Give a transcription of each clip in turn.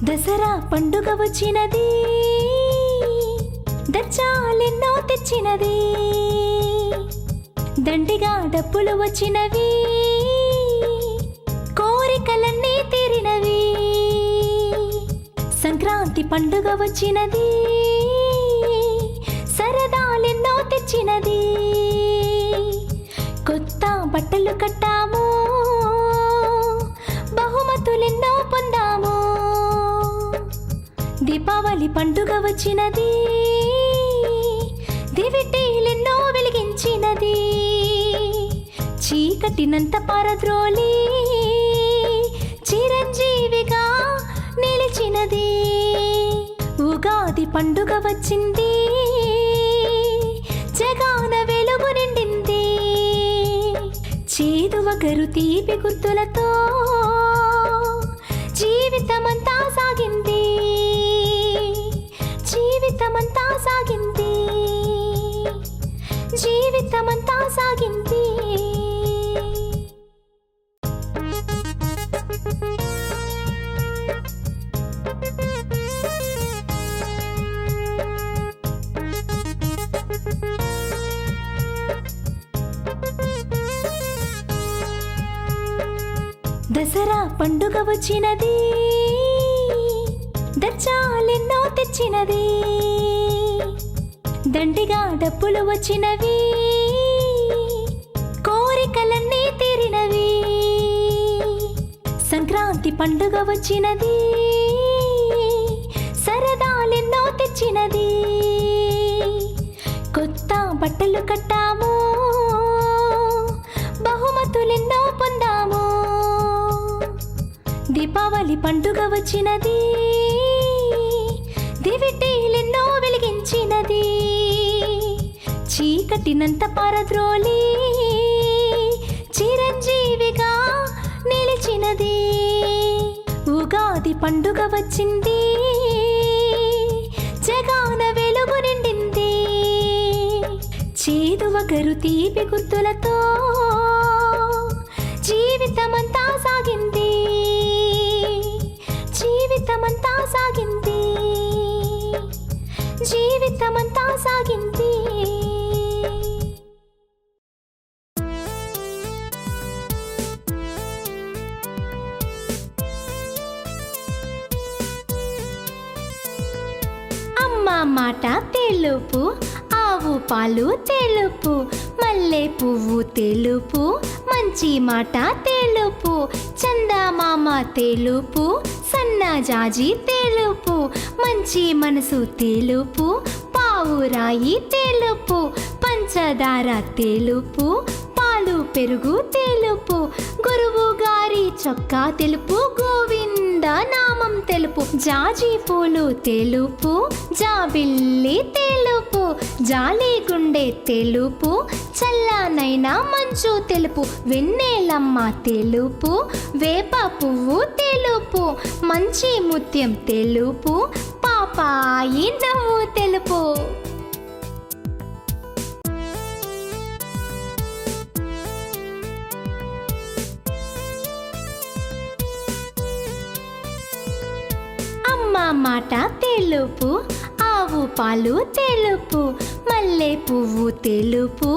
దసరా పండుగ వచ్చినది, దచ్చాలెన్నో తెచ్చినది, దండిగా డబ్బులు వచ్చినవి, కోరికలన్నీ తీరినవి. సంక్రాంతి పండుగ వచ్చినది, సరదాలెన్నో తెచ్చినది, కొత్త బట్టలు కట్టాము, బహుమతులెన్నో పొందాము. దీపావళి పండుగ వచ్చినది, దివిటీలెన్నో వెలిగించినది, చీకటినంత పారద్రోలి చిరంజీవిగా నిలిచినది. ఉగాది పండుగ వచ్చింది, జగాన వెలుగు నిండింది, చేదు వగరు తీపి గుర్తులతో జీవితమంతా సాగింది, జీవితమంతా సాగింది, జీవితమంతా సాగింది. దసరా పండుగ వచ్చినది, దచ్చాలెన్నో తెచ్చినది, దండిగా డబ్బులు వచ్చినవి, కోరికలన్నీ తీరినవి. సంక్రాంతి పండుగ వచ్చినది, సరదాలెన్నో తెచ్చినది, కొత్త బట్టలు కట్టాము, బహుమతులెన్నో పొందాము. దీపావళి పండుగ వచ్చినది, దివిటీలెన్నో వెలిగించినది, చీకటినంత పారద్రోలి చిరంజీవిగా నిలిచినది. ఉగాది పండుగ వచ్చింది, జగాన వెలుగు నిండింది, చేదు వగరు తీపి గుర్తులతో జీవితమంతా సాగింది, జీవితమంతా సాగింది, జీవితమంతా సాగింది. అమ్మ మాట తెలుపు, ఆవు పాలు తెలుపు, మల్లె పువ్వు తెలుపు, మంచి మాట తెలుపు, చందమామ తెలుపు, సన్నజాజి తెలుపు, మంచి మనసు తెలుపు, పావురాయి తెలుపు, పంచదార తెలుపు, పాలు పెరుగు తెలుపు, గురువు గారి చొక్కా తెలుపు, గోవింద నామం తెలుపు, జాజి పూలు తెలుపు, జాబిల్లి తెలుపు, జాలి గుండె తెలుపు, చల్లనైనా మంచు తెలుపు, వెన్నెలమ్మ తెలుపు, వేప పువ్వు తెలుపు, మంచి ముత్యం తెలుపు, పాపాయి నవ్వు తెలుపు. అమ్మ మాట తెలుపు, ఆవు పాలు తెలుపు, మల్లె పువ్వు తెలుపు,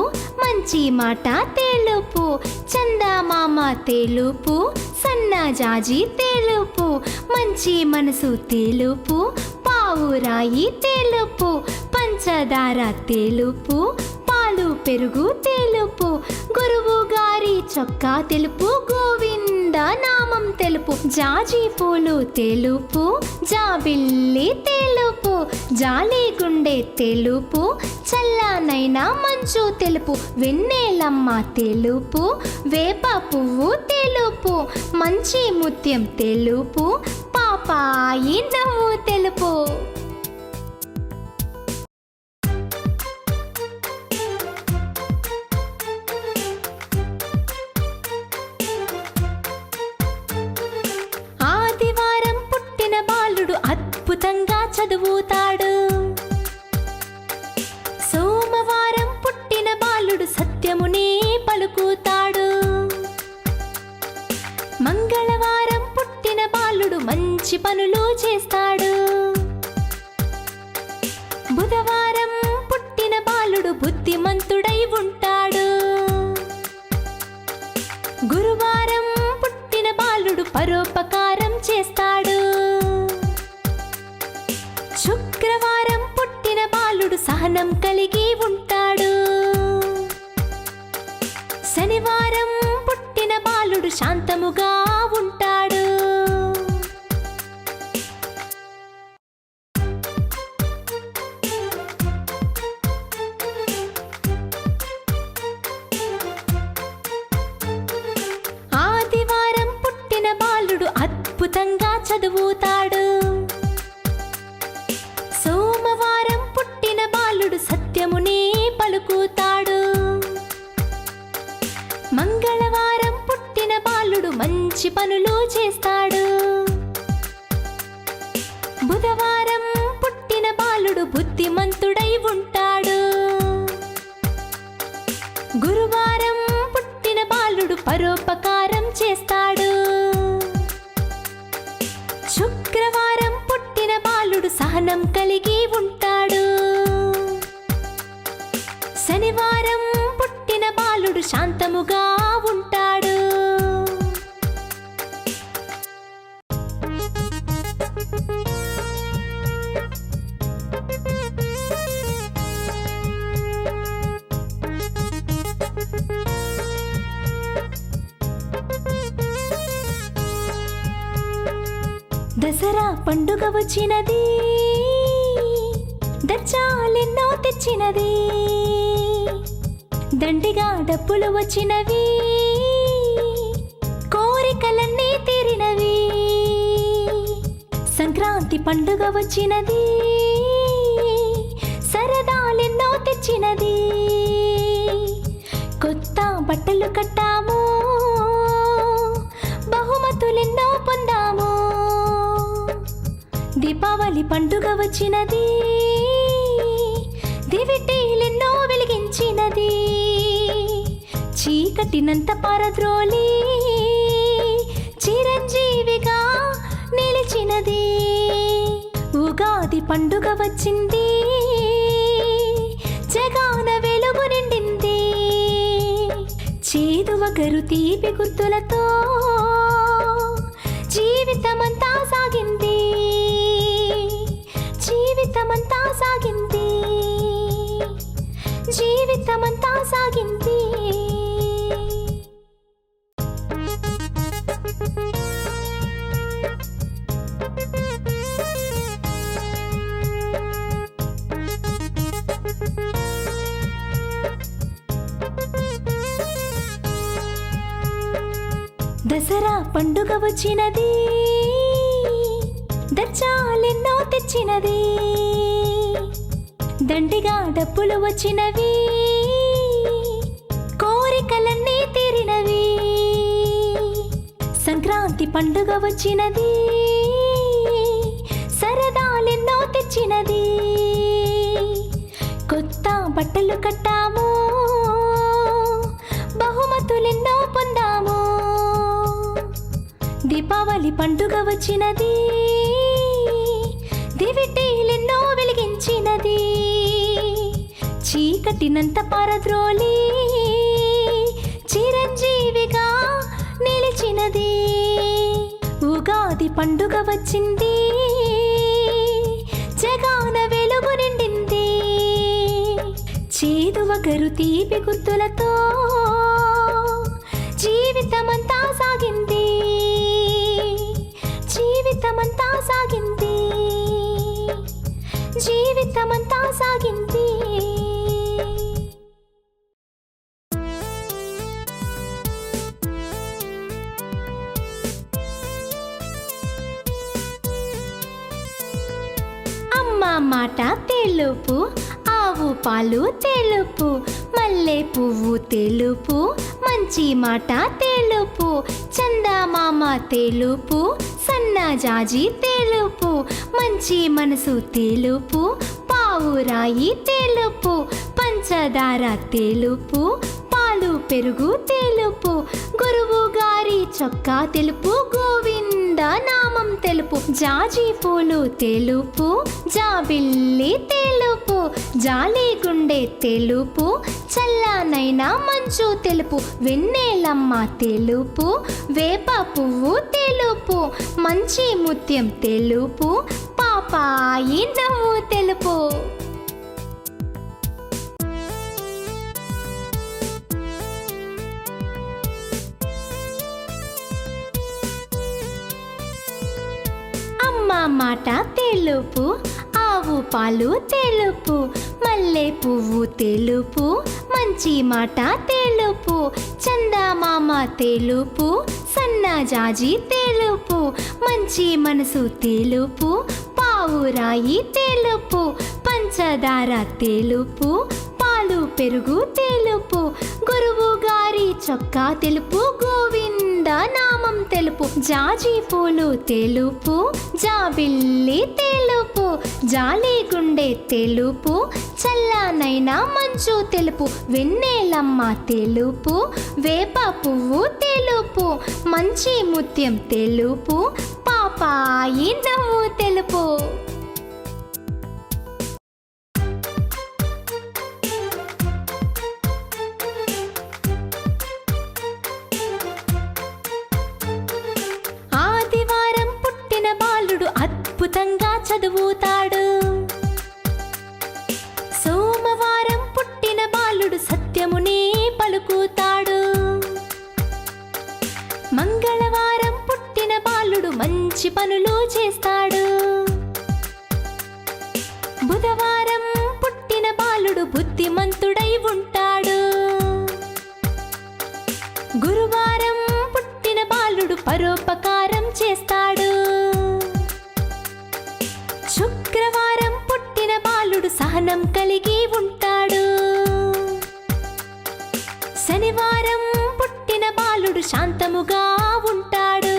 మంచి మాట తెలుపు, చందమామ తెలుపు, సన్నజాజి తెలుపు, మంచి మనసు తెలుపు, పావురాయి తెలుపు, పంచదార తెలుపు, పాలు పెరుగు తెలుపు, గురువు గారి చొక్కా తెలుపు, గోవింద నామం తెలుపు, జాజి పూలు తెలుపు, జాబిల్లి తెలుపు, జాలి గుండె తెలుపు, చల్లనైనా మంచు తెలుపు, వెన్నెలమ్మ తెలుపు, వేప పువ్వు తెలుపు, మంచి ముత్యం తెలుపు, పాపాయి నవ్వు తెలుపు. ఆదివారం పుట్టిన బాలుడు అద్భుతంగా చదువుతాడు, సోమవారం పుట్టిన బాలుడు సత్యమునే పలుకుతాడు, మంగళవారం పుట్టిన బాలుడు బాలుడు మంచి పనులు చేస్తాడు. బుధవారం పుట్టిన బాలుడు బుద్ధిమంతుడై ఉంటాడు. గురువారం పుట్టిన బాలుడు పరోపకారం చేస్తాడు. శుక్రవారం పుట్టిన బాలుడు సహనం కలిగి ఉంటాడు. శనివారం పుట్టిన బాలుడు శాంతముగా ఉంటాడు. ఆదివారం పుట్టిన బాలుడు అద్భుతంగా చదువుతాడు. సోమవారం పుట్టిన బాలుడు సత్యమునే పలుకుతాడు. మంగళవారం పుట్టిన బాలుడు మంచి పనులు చేస్తాడు. బుధవారం పుట్టిన బాలుడు బుద్ధిమంతుడై ఉంటాడు. గురువారం పుట్టిన బాలుడు పరోపకారం చేస్తాడు. శుక్రవారం పుట్టిన బాలుడు సహనం కలిగి ఉంటాడు. శనివారం పుట్టిన బాలుడు శాంతముగా ఉంటాడు. దసరా పండుగ వచ్చినది, దచ్చాలెన్నో తెచ్చినది. దండిగా డబ్బులు వచ్చినవి, కోరికలన్నీ తీరినవి. సంక్రాంతి పండుగ వచ్చినది, సరదాలెన్నో తెచ్చినది. కొత్త బట్టలు కట్టాము, బహుమతులెన్నో పొందాము. దీపావళి పండుగ వచ్చినది, దివిటీలెన్నో వెలిగించినది. చీకటినంత పారద్రోలి చిరంజీవిగా నిలిచినది. ఉగాది పండుగ వచ్చింది, జగాన వెలుగు నిండింది. చేదు వగరు తీపి గుర్తులతో జీవితమంతా సాగింది. జీవితమంతా సాగింది. జీవితమంతా సాగింది. దసరా పండుగ వచ్చినది, దచ్చాలెన్నో తెచ్చినది. దండిగా డబ్బులు వచ్చినవి, కోరికలన్నీ తీరినవి. సంక్రాంతి పండుగ వచ్చినది, సరదాలెన్నో తెచ్చినది. కొత్త బట్టలు కట్టాము, బహుమతులెన్నో పొందాము. దీపావళి పండుగ వచ్చినది, దివిటీలెన్నో వెలిగించినది. చీకటినంత పారద్రోలి చిరంజీవిగా నిలిచినది. ఉగాది పండుగ వచ్చింది, జగాన వెలుగు నిండింది. చేదు వగరు తీపి గుర్తులతో జీవితమంతా సాగింది. జీవితమంతా సాగింది. జీవితమంతా సాగింది. అమ్మ మాట తెలుపు, ఆవు పాలు తెలుపు, మల్లె పువ్వు తెలుపు, మంచి మాట తెలుపు, చందమామ తెలుపు, సన్నజాజి తెలుపు, మంచి మనసు తెలుపు, పావురాయి తెలుపు, పంచదార తెలుపు, పాలు పెరుగు తెలుపు, గురువు గారి చొక్కా తెలుపు, గోవింద గోవింద నామం తెలుపు జాజి పూలు తెలుపు జాబిల్లి తెలుపు జాలి గుండె తెలుపు చల్లనైనా మంచు తెలుపు వెన్నెలమ్మ తెలుపు వేప పువ్వు తెలుపు మంచి ముత్యం తెలుపు పాపాయి నవ్వు తెలుపు అమ్మ మాట తెలుపు ఆవు పాలు తెలుపు మల్లె పువ్వు తెలుపు మంచి మాట తెలుపు చందమామ తెలుపు సన్నజాజి తెలుపు మంచి మనసు తెలుపు పావురాయి తెలుపు పంచదార తెలుపు పాలు పెరుగు తెలుపు గురువు గారి చొక్కా తెలుపు గోవింద నామం తెలుపు జాజి పూలు తెలుపు జాబిల్లి తెలుపు జాలి గుండె తెలుపు చల్లనైనా మంచు తెలుపు వెన్నెలమ్మ తెలుపు వేప పువ్వు తెలుపు మంచి ముత్యం తెలుపు పాపాయి నవ్వు తెలుపు అద్భుతంగా చదువుతాడు సోమవారం పుట్టిన బాలుడు సత్యమునే పలుకుతాడు మంగళవారం పుట్టిన బాలుడు మంచి పనులు చేస్తాడు బుధవారం పుట్టిన బాలుడు బుద్ధిమంతుడై ఉంటాడు గురువారం పుట్టిన బాలుడు పరోపకారం చేస్తాడు శుక్రవారం పుట్టిన బాలుడు సహనం కలిగి ఉంటాడు శనివారం పుట్టిన బాలుడు శాంతముగా ఉంటాడు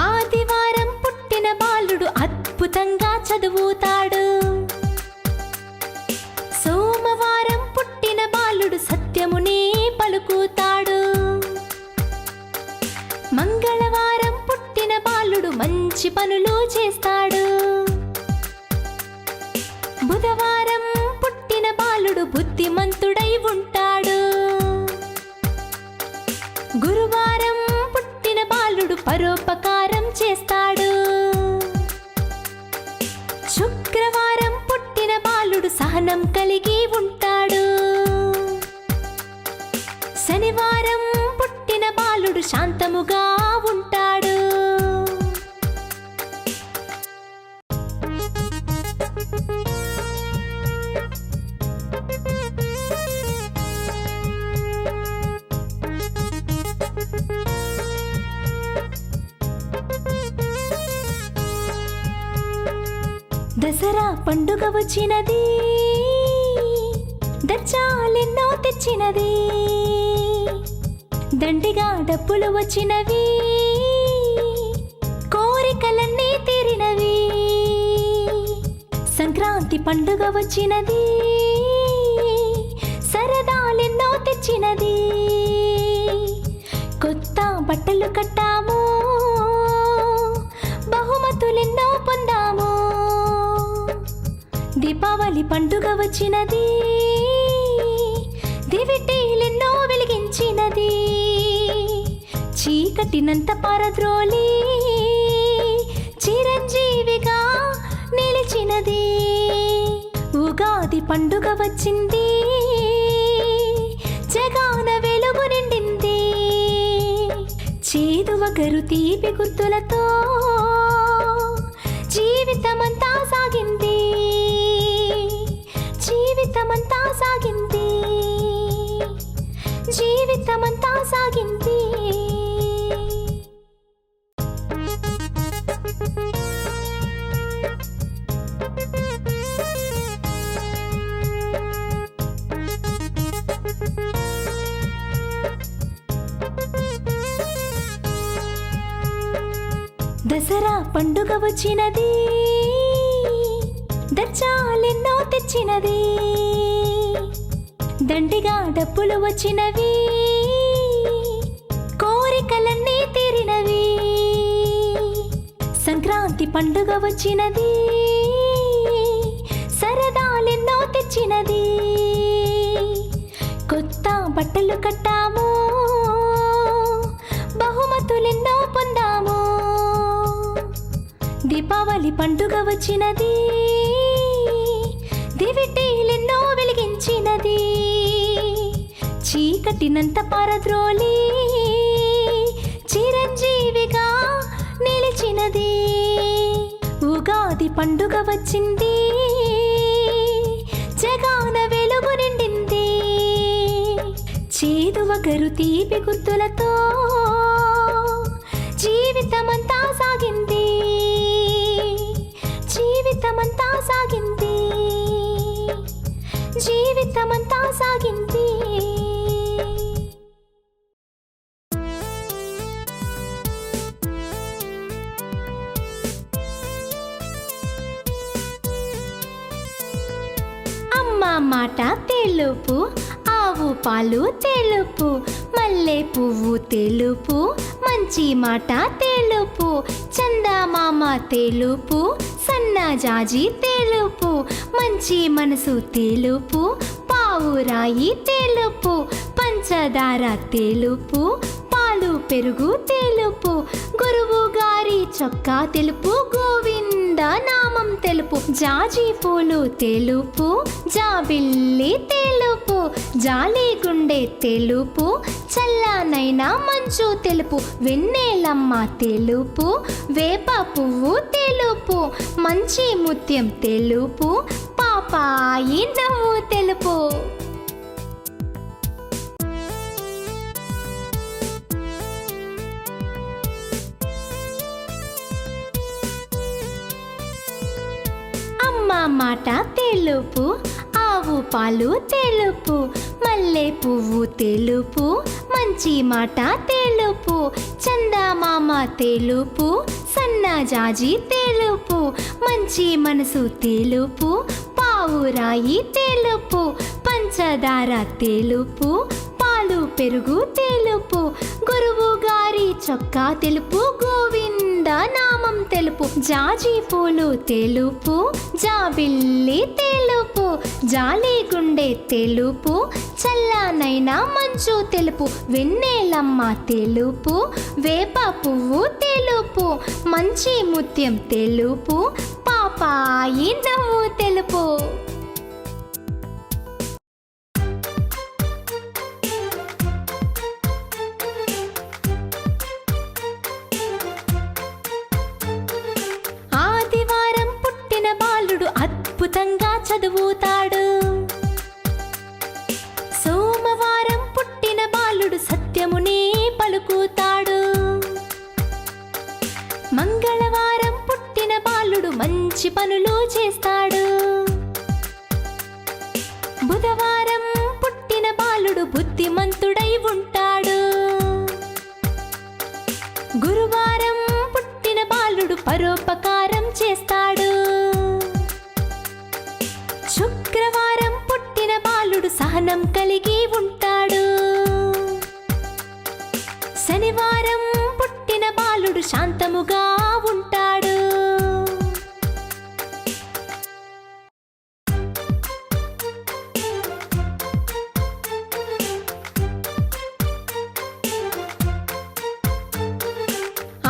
ఆదివారం పుట్టిన బాలుడు అద్భుతంగా చదువుతాడు సోమవారం పుట్టిన బాలుడు సత్యమునే పలుకుతాడు మంగళవారం పుట్టిన బాలుడు మంచి పనులు చేస్తాడు బుధవారం పుట్టిన బాలుడు బుద్ధిమంతుడై ఉంటాడు గురువారం పుట్టిన బాలుడు పరోపకారం చేస్తాడు శుక్రవారం పుట్టిన బాలుడు సహనం కలిగి ఉంటాడు శనివారం పుట్టిన బాలుడు శాంతముగా ఉంటాడు దసరా పండుగ వచ్చినది దర్జాలెన్నో తెచ్చినది దండిగా డబ్బులు వచ్చినవి కోరికలన్నీ తీరినవి సంక్రాంతి పండుగ వచ్చినది సరదాలెన్నో తెచ్చినది కొత్త బట్టలు కట్టాము బహుమతులెన్నో పొందాము దీపావళి పండుగ వచ్చినది దివిటీలెన్నో వెలిగించినది చీకటినంత పారద్రోలి చిరంజీవిగా నిలిచినది ఉగాది పండుగ వచ్చింది జగాన వెలుగు నిండింది చేదు వగరు తీపి గుర్తులతో జీవితమంతా సాగింది జీవితమంతా సాగింది జీవితమంతా సాగింది దసరా పండుగ వచ్చినది దర్జాలెన్నో తెచ్చినది, దండిగా డబ్బులు వచ్చినవి, కోరికలన్నీ తీరినవి. సంక్రాంతి పండుగ వచ్చినది, సరదాలెన్నో తెచ్చినది. కొత్త బట్టలు కట్టాము, బహుమతులెన్నో పొందాము. దీపావళి పండుగ వచ్చినది, దివిటీలెన్నో వెలిగించినది. చీకటినంత పారద్రోలి చిరంజీవిగా నిలిచినది. ఉగాది పండుగ వచ్చింది, జగాన వెలుగు నిండింది. చేదు వగరు తీపి గుర్తులతో జీవితమంతా సాగింది, జీవితమంతా సాగింది, జీవితమంతా సాగింది. అమ్మ మాట తెలుపు, ఆవు పాలు తెలుపు, మల్లె పువ్వు తెలుపు, మంచి మాట తెలుపు, చందమామ తెలుపు, సన్నజాజి తెలుపు, మంచి మనసు తెలుపు, పావురాయి తెలుపు, పంచదార తెలుపు, పాలు పెరుగు తెలుపు, గురువు గారి చొక్కా తెలుపు, గోవింద నామం తెలుపు, జాజి పూలు తెలుపు, జాబిల్లి తెలుపు, జాలి గుండె తెలుపు, చల్లనైనా మంచు తెలుపు, వెన్నెలమ్మ తెలుపు, వేప పువ్వు తెలుపు, మంచి ముత్యం తెలుపు, పాపాయి నవ్వు తెలుపు. మాట తెలుపు, ఆవు పాలు తెలుపు, మల్లె పువ్వు తెలుపు, మంచి మాట తెలుపు, చందమామ తెలుపు, సన్నజాజి తెలుపు, మంచి మనసు తెలుపు, పావురాయి తెలుపు, పంచదార తెలుపు, పాలు పెరుగు తెలుపు, గురువు గారి చొక్కా తెలుపు, గోవింద నామం తెలుపు, జాజి పూలు తెలుపు, జాబిల్లి తెలుపు, జాలి గుండె తెలుపు, చల్లనైనా మంచు తెలుపు, వెన్నెలమ్మ తెలుపు, వేప పువ్వు తెలుపు, మంచి ముత్యం తెలుపు, పాపాయి నవ్వు తెలుపు. అద్భుతంగా చదువుతాడు, సోమవారం పుట్టిన బాలుడు సత్యమునే పలుకుతాడు, మంగళవారం పుట్టిన బాలుడు మంచి పనులు చేస్తాడు, బుధవారం పుట్టిన బాలుడు బుద్ధిమంతుడై ఉంటాడు, గురువారం పుట్టిన బాలుడు పరోపకారం చేస్తాడు, శుక్రవారం పుట్టిన బాలుడు సహనం కలిగి ఉంటాడు, శనివారం పుట్టిన బాలుడు శాంతముగా ఉంటాడు,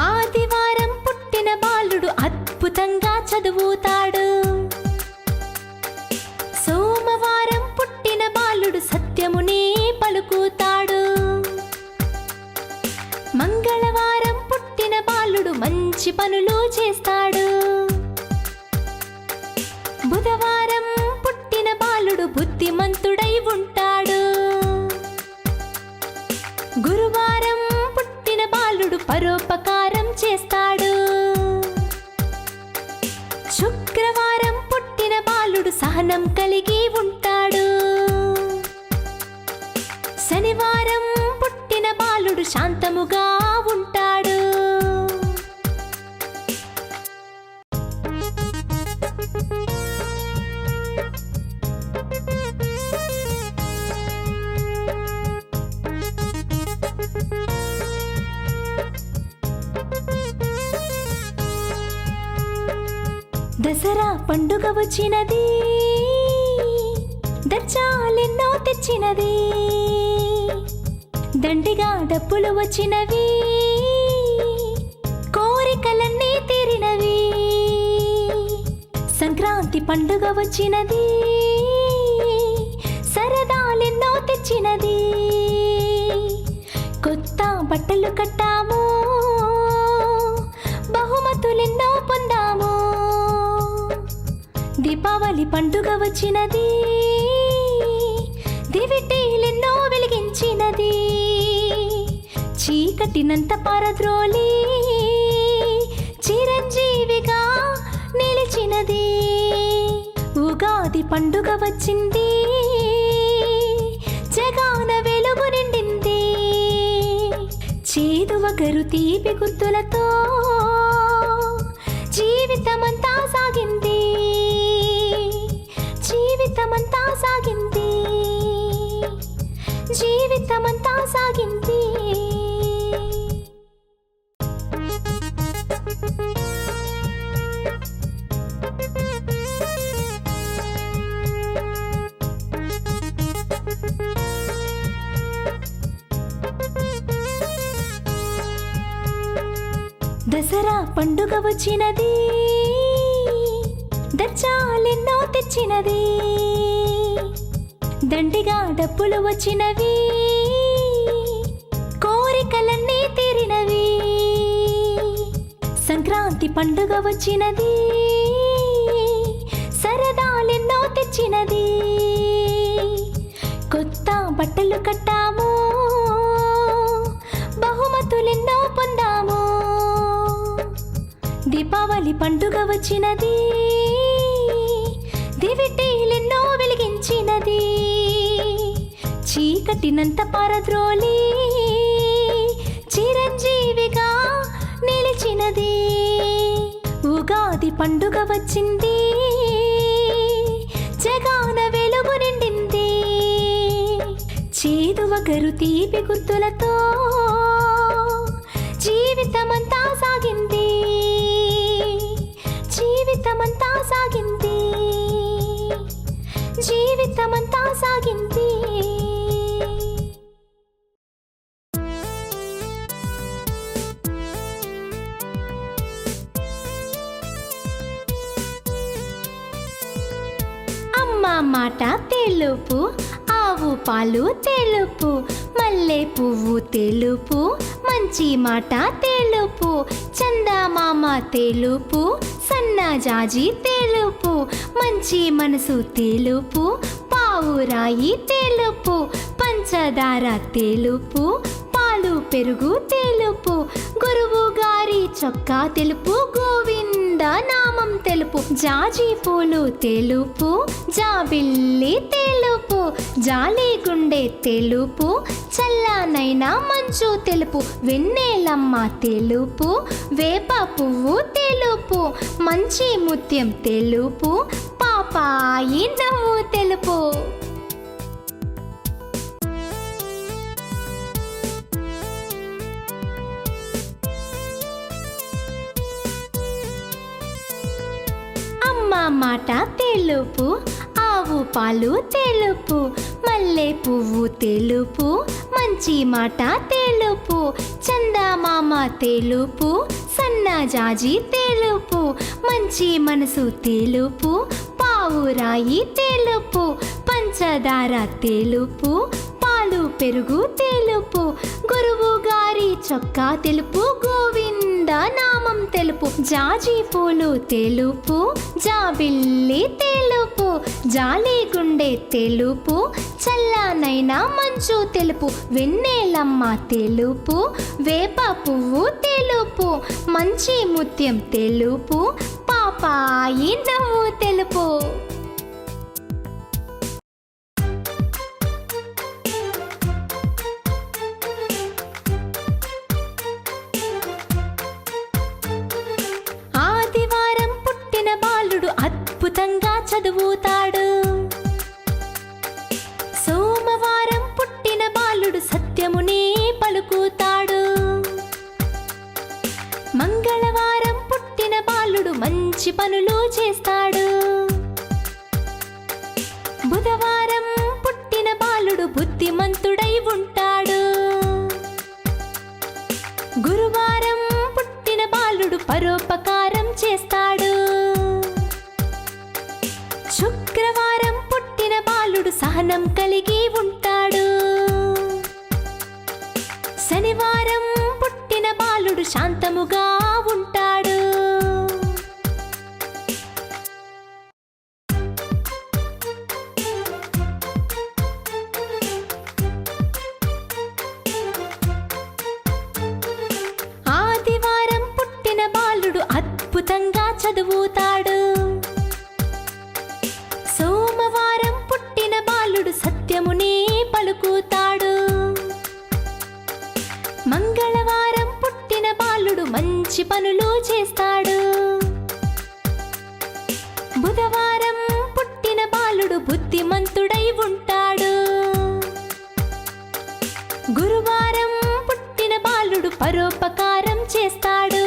ఆదివారం పుట్టిన బాలుడు అద్భుతంగా చదువుతాడు, సోమవారం పుట్టిన బాలుడు సత్యమునే పలుకుతాడు, మంగళవారం పుట్టిన బాలుడు మంచి పనులు చేస్తాడు, బుధవారం పుట్టిన బాలుడు బుద్ధిమంతుడై ఉంటాడు, గురువారం పుట్టిన బాలుడు పరోపకారం చేస్తాడు, శుక్రవారం పుట్టిన బాలుడు సహనం కలిగి ఉంటాడు, శనివారం పుట్టిన బాలుడు శాంతముగా ఉంటాడు, దసరా పండుగ వచ్చినది, దర్జాలెన్నో తెచ్చినది, దండిగా డబ్బులు వచ్చినవి, కోరికలన్నీ తీరినవి. సంక్రాంతి పండుగ వచ్చినది, సరదాలెన్నో తెచ్చినది, కొత్త బట్టలు కట్టాము, బహుమతులెన్నో పొందాము. దీపావళి పండుగ వచ్చినది, దివిటీలెన్నో వెలిగించినది, చీకటినంత పారద్రోలి చిరంజీవిగా నిలిచినది. ఉగాది పండుగ వచ్చింది, జగాన వెలుగు నిండింది, చేదు వగరు తీపి గుర్తులతో జీవితమంతా సాగింది, జీవితమంతా సాగింది, జీవితమంతా సాగింది. దసరా పండుగ వచ్చినది, దర్జాలెన్నో తెచ్చినది, దండిగా డబ్బులు వచ్చినవి, కోరికలన్నీ తీరినవి. సంక్రాంతి పండుగ వచ్చినది, సరదాలెన్నో తెచ్చినది, కొత్త బట్టలు కట్టాము, బహుమతులెన్నో పొందాము. దీపావళి పండుగ వచ్చినది, దివిటీలెన్నో వెలిగించినది, చీకటినంత పారద్రోలి చిరంజీవిగా నిలిచినది. ఉగాది పండుగ వచ్చింది, జగాన వెలుగు నిండింది, చేదు వగరు తీపి గుర్తులతో జీవితమంతా సాగింది, జీవితమంతా సాగింది, జీవితమంతా సాగింది. అమ్మ మాట తెలుపు, ఆవు పాలు తెలుపు, మల్లె పువ్వు తెలుపు, మంచి మాట తెలుపు, చందమామ తెలుపు, సన్నజాజి తెలుపు, మంచి మనసు తెలుపు, పావురాయి తెలుపు, పంచదార తెలుపు, పాలు పెరుగు తెలుపు, గురువు గారి చొక్కా తెలుపు, గోవింద నామం తెలుపు, జాజి పూలు తెలుపు, జాబిల్లి తెలుపు, జాలి గుండె తెలుపు, చల్లనైనా మంచు తెలుపు, వెన్నెలమ్మ తెలుపు, వేప పువ్వు తెలుపు, మంచి ముత్యం తెలుపు, పాపాయి నవ్వు తెలుపు. అమ్మ మాట తెలుపు, ఆవు పాలు తెలుపు, మల్లె పువ్వు తెలుపు, మంచి మాట తెలుపు, చందమామ తెలుపు, సన్నజాజి తెలుపు, మంచి మనసు తెలుపు, పావురాయి తెలుపు, పంచదార తెలుపు, పాలు పెరుగు తెలుపు, గురువు గారి చొక్కా తెలుపు, గోవింద నామం తెలుపు, జాజి పూలు తెలుపు, జాబిల్లి తెలుపు, జాలి గుండె తెలుపు, చల్లనైనా మంచు తెలుపు, వెన్నెలమ్మ తెలుపు, వేప పువ్వు తెలుపు, మంచి ముత్యం తెలుపు, పాపాయి నవ్వు తెలుపు. అద్భుతంగా చదువుతాడు. సోమవారం పుట్టిన బాలుడు సత్యమునే పలుకుతాడు. మంగళవారం పుట్టిన బాలుడు మంచి పనులు చేస్తాడు. బుధవారం పుట్టిన బాలుడు బుద్ధిమంతుడై ఉంటాడు. గురువారం పుట్టిన బాలుడు పరోపకారం చేస్తాడు. శుక్రవారం పుట్టిన బాలుడు సహనం కలిగి ఉంటాడు. శనివారం పుట్టిన బాలుడు శాంతముగా ఉంటాడు. ఆదివారం పుట్టిన బాలుడు అద్భుతంగా చదువుతాడు. సోమవారం పుట్టిన బాలుడు సత్యమునే పలుకుతాడు. మంగళవారం పుట్టిన బాలుడు మంచి పనులు చేస్తాడు. బుధవారం పుట్టిన బాలుడు బుద్ధిమంతుడై ఉంటాడు. గురువారం పుట్టిన బాలుడు పరోపకారం చేస్తాడు.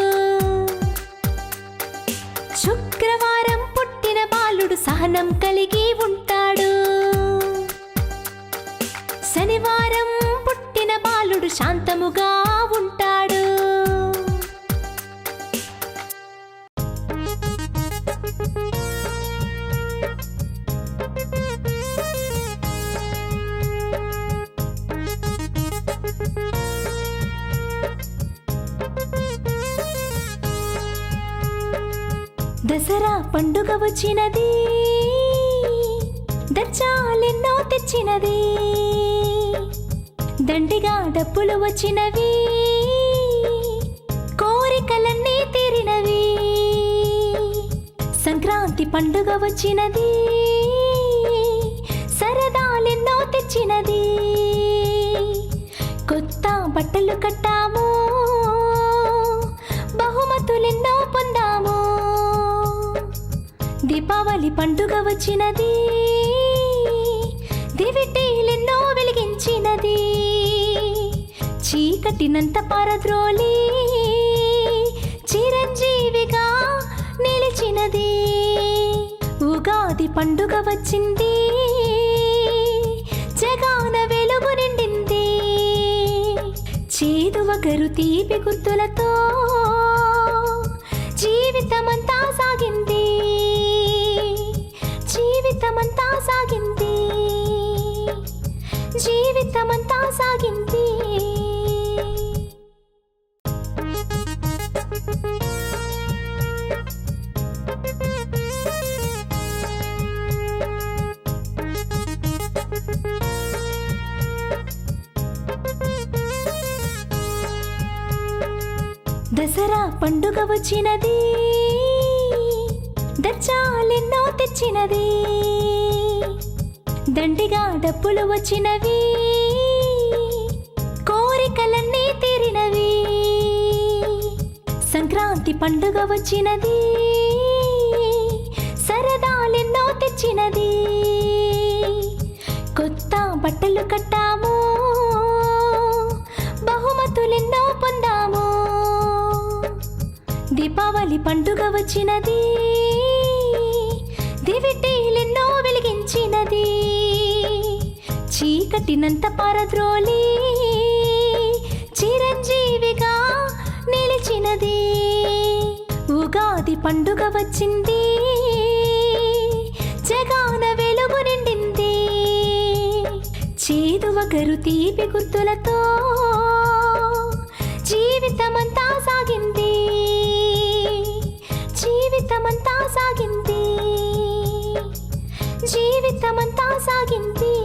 శుక్రవారం పుట్టిన బాలుడు సహనం కలిగి ఉంటాడు. శనివారం పుట్టిన బాలుడు శాంతముగా ఉంటాడు. దసరా పండుగ వచ్చినది, దచ్చాలెన్నో తెచ్చినది. దండిగా డబ్బులు వచ్చినవి, కోరికలన్నీ తీరినవి. సంక్రాంతి పండుగ వచ్చినది, సరదాలెన్నో తెచ్చినది. కొత్త బట్టలు కట్టాము, బహుమతులెన్నో పొందాము. దీపావళి పండుగ వచ్చినది, దివిటీలెన్నో వెలిగించినది. చీకటినంత పారద్రోలి చిరంజీవిగా నిలిచినది. ఉగాది పండుగ వచ్చింది, జగాన వెలుగు నిండింది. చేదు వగరు తీపి గుర్తులతో జీవితమంతా సాగింది. జీవితమంతా సాగింది. జీవితమంతా సాగింది. దసరా పండుగ వచ్చినది, దచ్చాలెన్నో తెచ్చినది. దండిగా డబ్బులు వచ్చినవి, కోరికలన్నీ తీరినవి. సంక్రాంతి పండుగ వచ్చినది, సరదాలెన్నో తెచ్చినది. కొత్త బట్టలు కట్టాము, బహుమతులెన్నో పొందాము. దీపావళి పండుగ వచ్చినది, దివిటీలెన్నో వెలిగించినది. చీకటినంత పారద్రోలి చిరంజీవిగా నిలిచినది. ఉగాది పండుగ వచ్చింది, జగాన వెలుగు నిండింది. చేదు వగరు తీపి గుర్తులతో జీవితమంతా సాగింది. జీవితమంతా సాగింది. జీవితమంతా సాగింది.